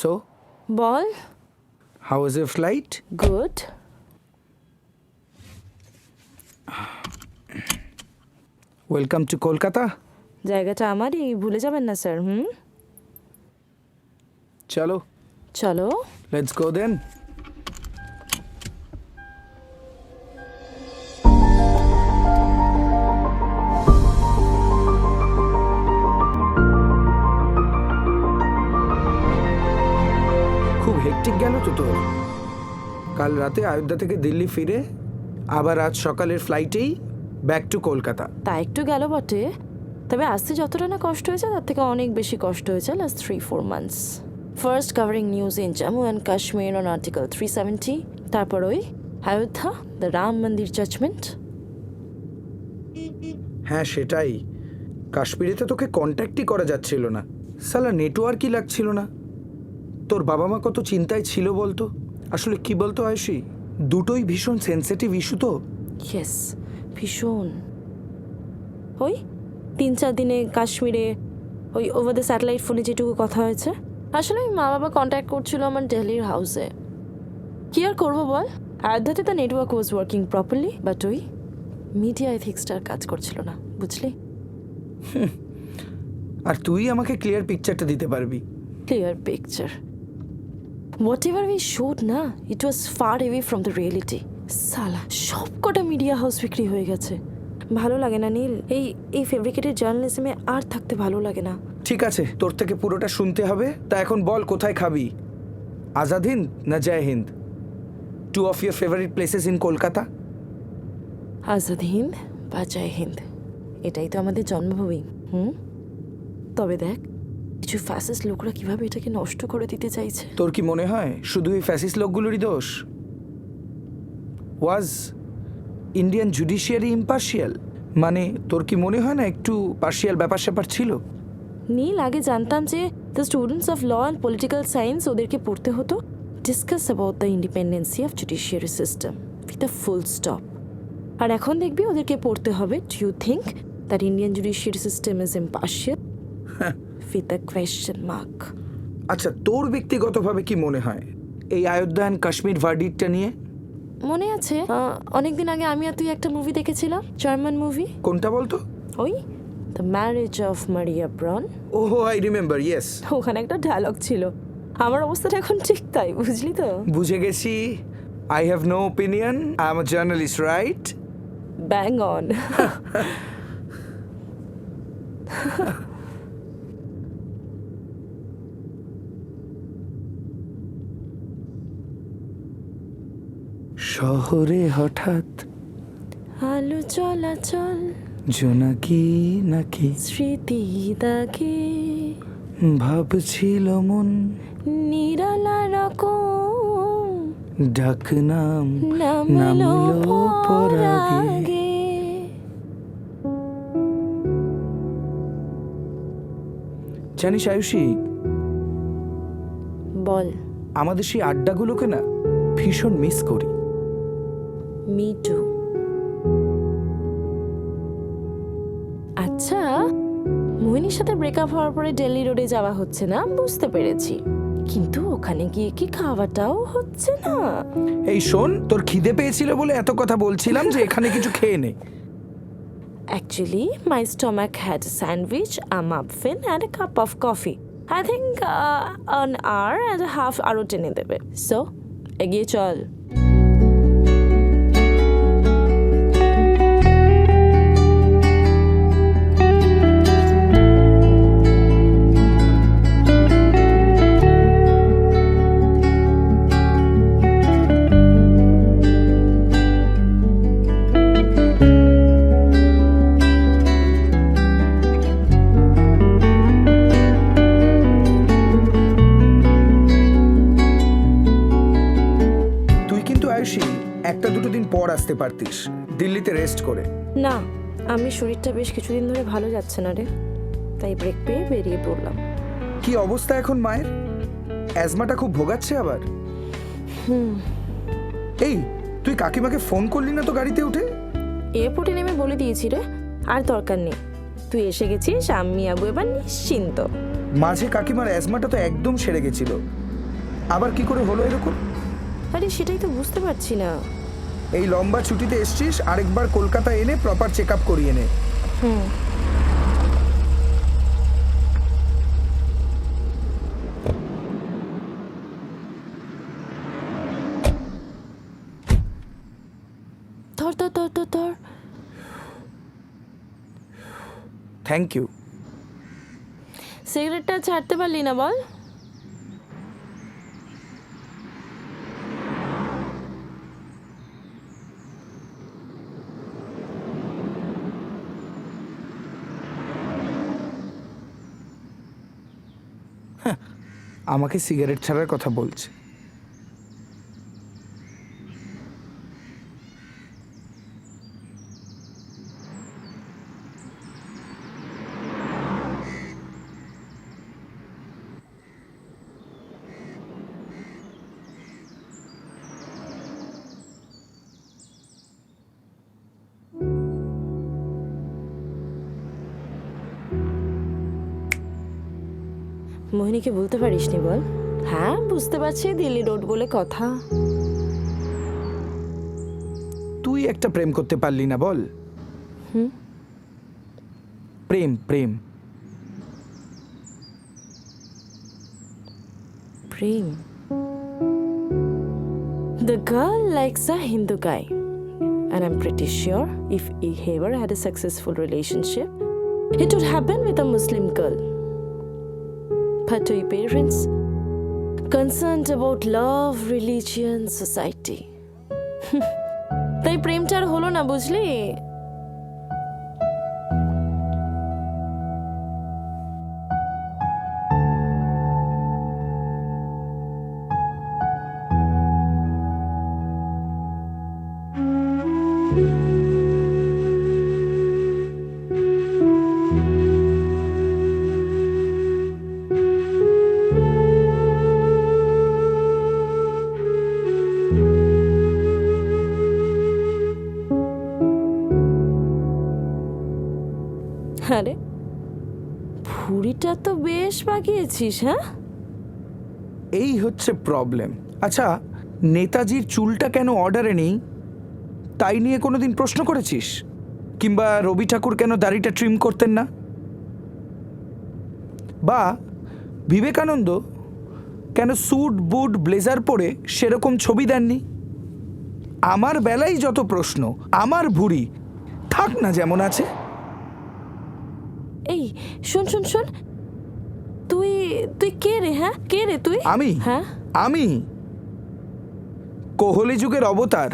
So, ball. how was your flight? Good. Welcome to Kolkata. জায়গাটা আমারই, ভুলে যাবেন না স্যার। Chalo, চলো। let's go then. খুব হেক্টিক গেল তো তোর। কাল রাতে অযোধ্যা থেকে দিল্লি ফিরে আবার আজ সকালের ফ্লাইটেই ব্যাক টু কলকাতা। তা একটু গেল বটে, তবে আসতে যতটা না কষ্ট হয়েছে তার থেকে অনেক বেশি কষ্ট হয়েছে last 3-4 months. First covering news in Jammu and Kashmir on article 370, তারপর ওই অযোধ্যা, দ্য রাম মন্দির জাজমেন্ট। হ্যাঁ সেটাই, কাশ্মীরে তো তোকে কন্ট্যাক্টই করা যাচ্ছিল না, সালা নেটওয়ার্কই লাগছিল না। তোর বাবা মা কত চিন্তায় ছিল বলতো। আসলে কি বলতো আয়ুষী, দুটোই ভীষণ সেন্সিটিভ ইস্যু তো। ইয়েস, ভীষণ। ওই 3-4 দিনে কাশ্মীরে ওই ওভার দ্য স্যাটেলাইট ফোনে যেটুকু কথা হয়েছে, আসলে ওই মা বাবা কন্ট্যাক্ট করছিল আমার দিল্লির হাউসে। কি আর করবো বল, অযোধ্যাতে the network was working properly, but ওই মিডিয়া এথিক্সটার কাজ করছিল না, বুঝলি। আর তুই আমাকে ক্লিয়ার পিকচারটা দিতে পারবি। Clear picture, whatever we should না, it was far away from the reality. সালা সব কটা মিডিয়া হাউস বিক্রি হয়ে গেছে। ভালো লাগে না নীল, এই ফেব্রিকেটেড জার্নালিজমে আর থাকতে ভালো লাগে না। ঠিক আছে, তোর থেকে পুরোটা শুনতে হবে। তা এখন বল, কোথায় খাবি? আজাদ হিন্দ না Jai Hind? Two of your favourite places in Kolkata. Azad Hind বা জয় হিন্দ, এটাই তো আমাদের জন্মভূমি। তবে দেখ, কিছু ফ্যাসিস্ট লোকরা কিভাবে এটাকে নষ্ট করে দিতে চাইছে। তোর কি মনে হয় শুধু এই ফ্যাসিস্ট লোকগুলোরই দোষ? ওয়াজ ইন্ডিয়ান জুডিশিয়ারি ইম্পার্শিয়াল? মানে তোর কি মনে হয় না একটু পার্শিয়াল ব্যাপার স্যাপার ছিল? নীল, আগে জানতাম যে the students of law and political science, ওদেরকে পড়তে হতো discuss about the independency of judiciary system with a full stop. আর এখন দেখবি ওদেরকে পড়তে হবে, do you think that Indian judiciary system is impartial with a question mark. আচ্ছা, তোর ব্যক্তিগতভাবে কি মনে হয় এই অযোধ্যা অ্যান্ড কাশ্মীর ভার্ডিক্টটা নিয়ে? মনে আছে অনেকদিন আগে আমি আর তুই একটা মুভি দেখেছিলাম, জার্মান মুভি। কোনটা বলতো? ওই দ্য ম্যারেজ অফ মারিয়া ব্রন। ওহো, আই রিমেম্বার, ইয়েস। ওখানে একটা ডায়লগ ছিল, আমার অবস্থাটা এখন ঠিক তাই, বুঝলি তো। বুঝে গেছি। I have no opinion, I am a journalist, right? Bang on. শহরে হঠাৎ আলো চলাচল, জোনাকি নাকি স্মৃতি দাগে, ভাবছিল মন নিরালা রকম, ডাক নাম নামলো পরাগে। পরাগে। জানিস আয়ুষী, বল। আমাদের সেই আড্ডাগুলোকে না ভীষণ মিস করি। Me two. আচ্ছা, মোহিনীর সাথে ব্রেকআপ হওয়ার পরে দিল্লি রোডে যাওয়া হচ্ছে না, বুঝতে পেরেছি, কিন্তু ওখানে গিয়ে কি খাওয়াটাও হচ্ছে না? এই শোন, তোর খিদে পেয়েছিল বলে এত কথা বলছিলাম যে এখানে কিছু খেয়ে নে। Actually, my stomach had a sandwich, a muffin and a cup of coffee. I think an hour and a half আরো টেনে দেবে। So, এগিয়ে চল। একটা দুটো দিন পর আসতে পারতিস, দিল্লিতে রেস্ট করে। না, আমি শরীরটা বেশ কিছুদিন ধরে ভালো যাচ্ছে না রে, তাই ব্রেক পেয়ে বেরিয়ে পড়লাম। কি অবস্থা এখন মায়ের? অ্যাজমাটা খুব ভোগাচ্ছে আবার? এই, তুই কাকিমাকে ফোন করলি না তো গাড়িতে উঠে? এয়ারপোর্টে নেমে বলে দিয়েছি রে, আর দরকার নেই, তুই এসে গেছিস, আমি আবু এবার নিশ্চিন্ত। মাঝে কাকিমার অ্যাজমাটা তো একদম সেরে গেছিল, আবার কি করে হলো এরকম? আরে সেটাই তো বুঝতে পারছি না। এই লম্বা ছুটিতে এসছিস, আরেকবার কলকাতা এনে প্রপার চেক আপ করিয়ে নে। হুম। ধর ধর ধর ধর ধর। Thank you. সিগারেটটা ছাড়তে পারলি না বল? আমাকে সিগারেট ছাড়ার কথা বলছে। মোহিনীকে বলতে পারিসনি বল? হ্যাঁ বুঝতে পারছি, দিল্লি রোড বলে কথা। তুই একটা প্রেম করতে পারলি না বল? প্রেম প্রেম প্রেম। The girl likes a Hindu guy, and I'm pretty sure if he ever had a successful relationship, it would happen with a Muslim girl. But to your parents, concerned about love, religion, society. তাই প্রেমটা আর হলো না, বুঝলি? আরে ভুঁড়িটা তো বেশ বাগিয়েছিস। হ্যাঁ, এই হচ্ছে প্রবলেম। আচ্ছা, নেতাজির চুলটা কেন অর্ডারে নেই তাই নিয়ে কোনোদিন প্রশ্ন করেছিস? কিংবা রবি ঠাকুর কেন দাড়িটা ট্রিম করতেন না? বা বিবেকানন্দ কেন স্যুট বুট ব্লেজার পরে সেরকম ছবি দেননি? আমার বেলায় যত প্রশ্ন, আমার ভুঁড়ি থাক না যেমন আছে। এই শোন শোন শোন, তুই তুই কে রে? হ্যাঁ কে রে তুই? আমি হ্যাঁ আমি কোহলি যুগের অবতার।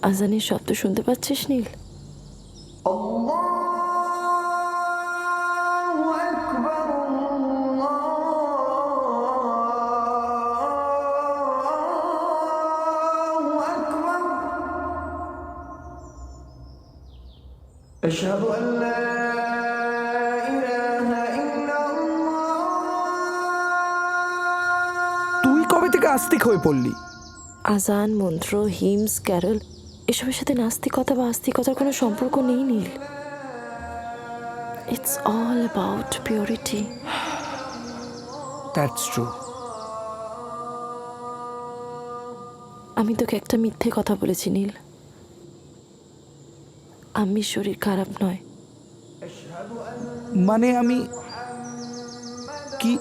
আজানের শব্দ শুনতে পাচ্ছিস নীল? أشهد أن لا إله إلا الله। তুই কবে থেকে আস্তিক হয়ে পড়লি? আজান, মন্ত্র, হিমস, ক্যারল এসবের সাথে নাস্তিকতা বা আস্তিকতার কোনো সম্পর্ক নেই Neel. It's all about purity. That's true. আমি তোকে একটা মিথ্যে কথা বলেছি নীল। আমি শরীর খারাপ নয়। মানে আমি কি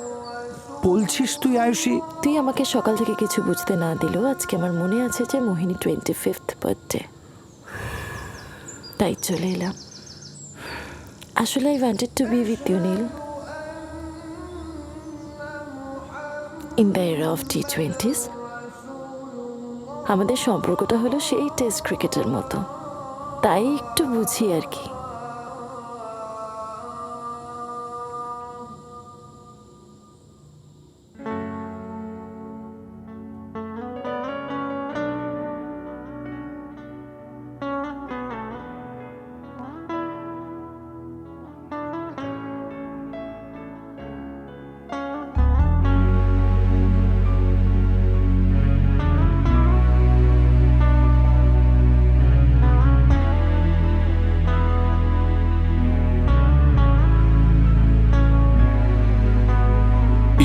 বলছিস তুই আয়ুষী? তুই আমাকে সকাল থেকে কিছু বুঝতে না দিলেও আজকে আমার মনে আছে যে মোহিনী 25th বার্থডে, তাই চলে এলাম। আসলে I wanted to be with you Neel, in the era of T20s। আমাদের সম্পর্কটা হলো সেই টেস্ট ক্রিকেটের মতো, তাই একটু বুঝি আর কি।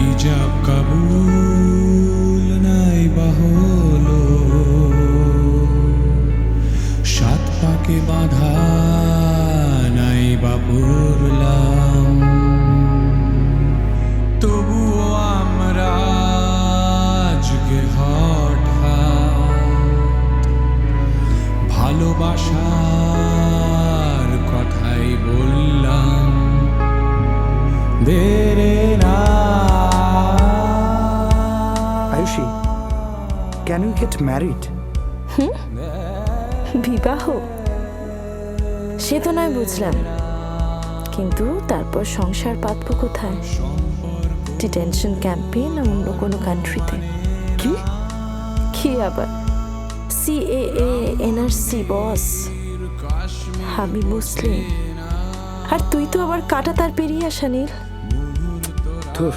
ইজাব কাবুল নাই বাহলো, সাত পাকে বাঁধা নাই বা পড়লাম, তবুও আমরা আজকে হঠাৎ ভালোবাসার কথাই বললাম। দেরে না Ayushi, can you get married? বিবাহ সে তো নয় বুঝলাম, কিন্তু তারপর সংসার পাতব কোথায়? ডিটেনশন ক্যাম্পে না অন্য কোনো কান্ট্রিতে? কি কি আবার CAA NRC বস, আমি মুসলিম আর তুই তো আবার কাটা তার পেরিয়ে আসা নীল। ধুর,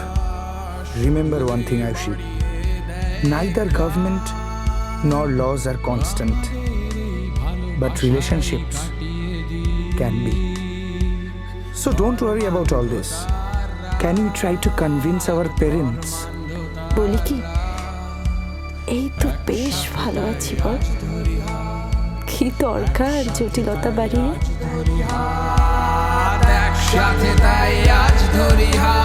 remember one thing Ayushi, neither government nor laws are constant, but relationships can be. So don't worry about all this. Can you try to convince our parents? বলি কি, এই তো বেশ ভালো আছি বল, কি দরকার জটিলতা বাড়িয়ে। একসাথে তাই আজ ধরি হাত।